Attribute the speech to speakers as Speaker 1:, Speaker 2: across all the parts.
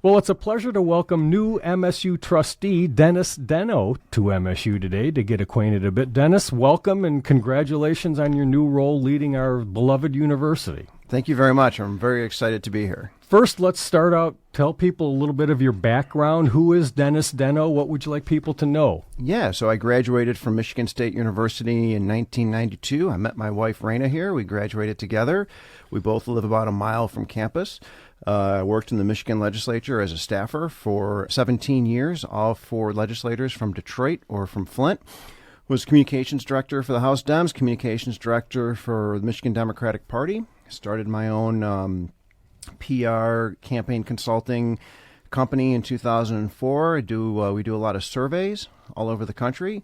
Speaker 1: Well, it's a pleasure to welcome new MSU trustee Dennis Denno to MSU Today to get acquainted a bit. Dennis, welcome and congratulations on your new role leading our beloved university.
Speaker 2: Thank you very much. I'm very excited to be here.
Speaker 1: First, let's start out. Tell people a little bit of your background. Who is Dennis Denno? What would you like people to know?
Speaker 2: Yeah, so I graduated from Michigan State University in 1992. I met my wife, Raina, here. We graduated together. We both live about a mile from campus. I worked in the Michigan legislature as a staffer for 17 years, all for legislators from Detroit or from Flint. Was communications director for the House Dems, communications director for the Michigan Democratic Party. Started my own PR campaign consulting company in 2004. We do a lot of surveys all over the country,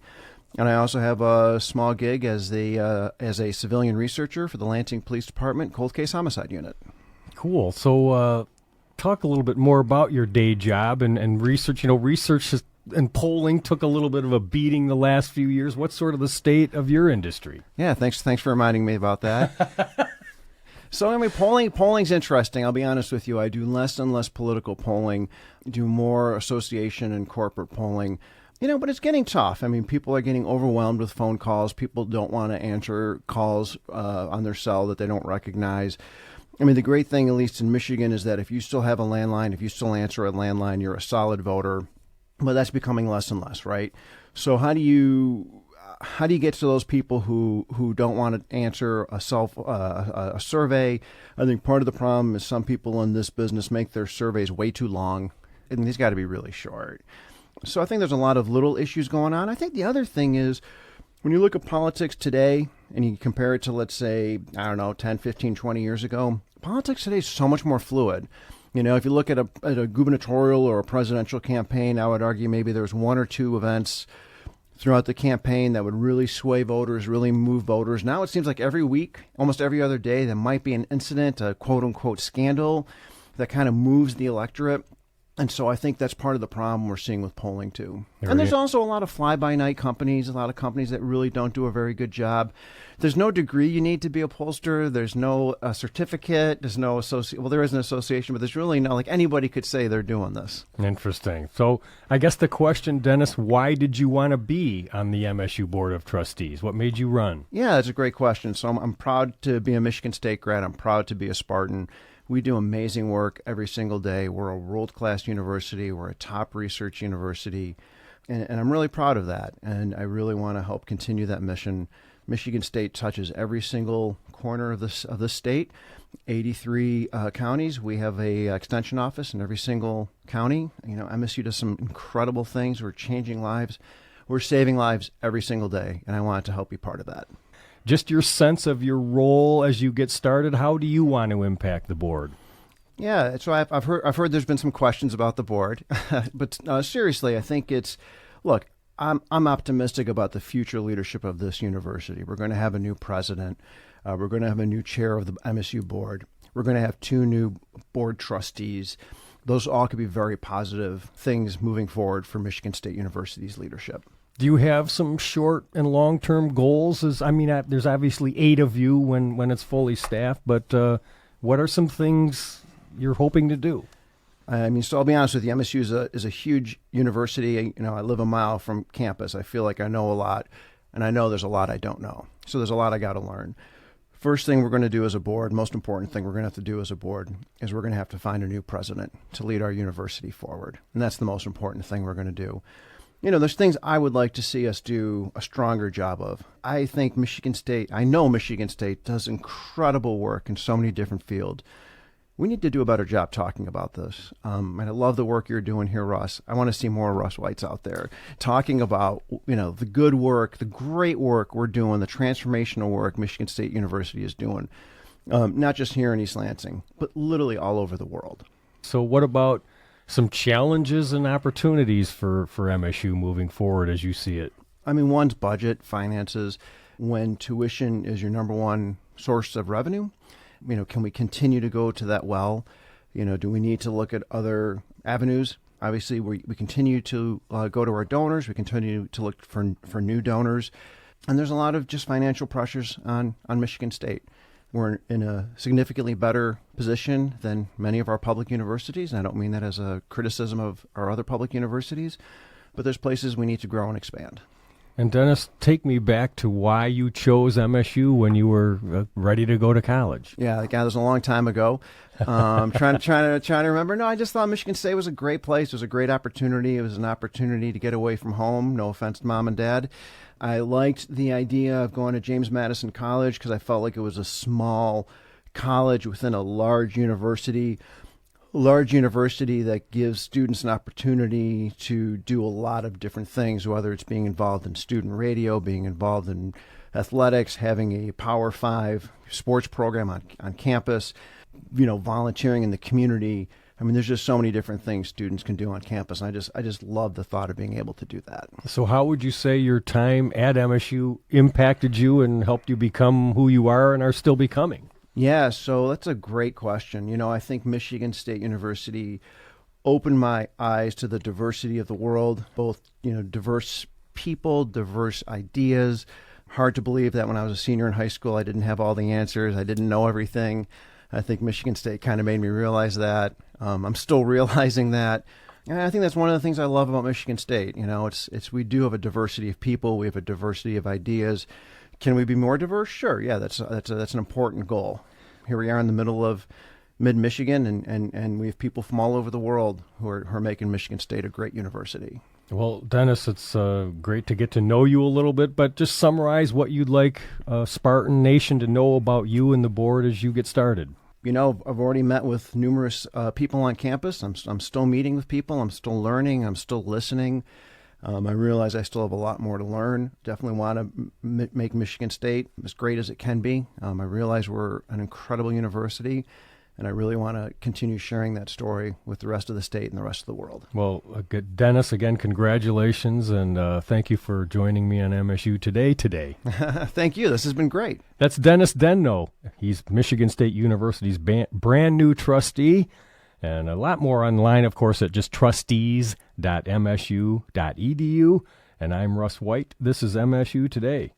Speaker 2: and I also have a small gig as a civilian researcher for the Lansing Police Department Cold Case Homicide Unit.
Speaker 1: Cool. So talk a little bit more about your day job and research. Research and polling took a little bit of a beating the last few years. What's sort of the state of your industry?
Speaker 2: Yeah, thanks for reminding me about that. So anyway, polling's interesting. I'll be honest with you. I do less and less political polling, do more association and corporate polling. But it's getting tough. I mean, people are getting overwhelmed with phone calls. People don't want to answer calls on their cell that they don't recognize. I mean, the great thing, at least in Michigan, is that if you still have a landline, if you still answer a landline, you're a solid voter. But that's becoming less and less, right? So how do you get to those people who don't want to answer a survey? I think part of the problem is some people in this business make their surveys way too long, and these got to be really short. So I think there's a lot of little issues going on. I think the other thing is when you look at politics today and you compare it to, let's say, 10, 15, 20 years ago, politics today is so much more fluid. If you look at a gubernatorial or a presidential campaign, I would argue maybe there's one or two events throughout the campaign that would really sway voters, really move voters. Now it seems like every week, almost every other day, there might be an incident, a quote-unquote scandal that kind of moves the electorate. And so I think that's part of the problem we're seeing with polling, too. And there's also a lot of fly-by-night companies, a lot of companies that really don't do a very good job. There's no degree you need to be a pollster. There's no certificate. There's no association. Well, there is an association, but there's really no, anybody could say they're doing this.
Speaker 1: Interesting. So I guess the question, Dennis, why did you want to be on the MSU Board of Trustees? What made you run?
Speaker 2: Yeah, that's a great question. So I'm proud to be a Michigan State grad. I'm proud to be a Spartan. We do amazing work every single day. We're a world-class university. We're a top research university, and I'm really proud of that, and I really want to help continue that mission. Michigan State touches every single corner of the state, 83 counties. We have a extension office in every single county. MSU does some incredible things. We're changing lives. We're saving lives every single day, and I want to help be part of that.
Speaker 1: Just your sense of your role as you get started. How do you want to impact the board?
Speaker 2: Yeah, so I've heard there's been some questions about the board, but seriously, I think look, I'm optimistic about the future leadership of this university. We're going to have a new president. We're going to have a new chair of the MSU board. We're going to have 2 new board trustees. Those all could be very positive things moving forward for Michigan State University's leadership.
Speaker 1: Do you have some short and long-term goals? There's obviously 8 of you when it's fully staffed, but what are some things you're hoping to do?
Speaker 2: So I'll be honest with you, MSU is a huge university. I live a mile from campus. I feel like I know a lot, and I know there's a lot I don't know. So there's a lot I got to learn. First thing we're going to do as a board, most important thing we're going to have to do as a board, is we're going to have to find a new president to lead our university forward. And that's the most important thing we're going to do. There's things I would like to see us do a stronger job of. I know Michigan State does incredible work in so many different fields. We need to do a better job talking about this. And I love the work you're doing here, Russ. I want to see more Russ Whites out there talking about, the good work, the great work we're doing, the transformational work Michigan State University is doing, not just here in East Lansing, but literally all over the world.
Speaker 1: So what about some challenges and opportunities for MSU moving forward as you see it?
Speaker 2: One's budget, finances. When tuition is your number one source of revenue, can we continue to go to that well? Do we need to look at other avenues? Obviously, we continue to go to our donors. We continue to look for new donors. And there's a lot of just financial pressures on Michigan State. We're in a significantly better position than many of our public universities. And I don't mean that as a criticism of our other public universities, but there's places we need to grow and expand.
Speaker 1: And Dennis, take me back to why you chose MSU when you were ready to go to college.
Speaker 2: Yeah, that was a long time ago. Trying to remember. No, I just thought Michigan State was a great place. It was a great opportunity. It was an opportunity to get away from home. No offense to mom and dad. I liked the idea of going to James Madison College because I felt like it was a small college within a large university that gives students an opportunity to do a lot of different things, whether it's being involved in student radio, being involved in athletics, having a Power 5 sports program on campus, volunteering in the community. I mean, there's just so many different things students can do on campus. And I just love the thought of being able to do that.
Speaker 1: So how would you say your time at MSU impacted you and helped you become who you are and are still becoming?
Speaker 2: Yeah, so that's a great question. I think Michigan State University opened my eyes to the diversity of the world, both, diverse people, diverse ideas. Hard to believe that when I was a senior in high school, I didn't have all the answers. I didn't know everything. I think Michigan State kind of made me realize that. I'm still realizing that. And I think that's one of the things I love about Michigan State. It's we do have a diversity of people. We have a diversity of ideas. Can we be more diverse? Sure. Yeah, that's an important goal. Here we are in the middle of mid-Michigan, and we have people from all over the world who are making Michigan State a great university.
Speaker 1: Well, Dennis, it's great to get to know you a little bit, but just summarize what you'd like Spartan Nation to know about you and the board as you get started.
Speaker 2: I've already met with numerous people on campus. I'm still meeting with people. I'm still learning. I'm still listening. I realize I still have a lot more to learn. Definitely want to make Michigan State as great as it can be. I realize we're an incredible university, and I really want to continue sharing that story with the rest of the state and the rest of the world.
Speaker 1: Well, Dennis, again, congratulations, and thank you for joining me on MSU Today.
Speaker 2: Thank you. This has been great.
Speaker 1: That's Dennis Denno. He's Michigan State University's brand new trustee. And a lot more online, of course, at just trustees.msu.edu. And I'm Russ White. This is MSU Today.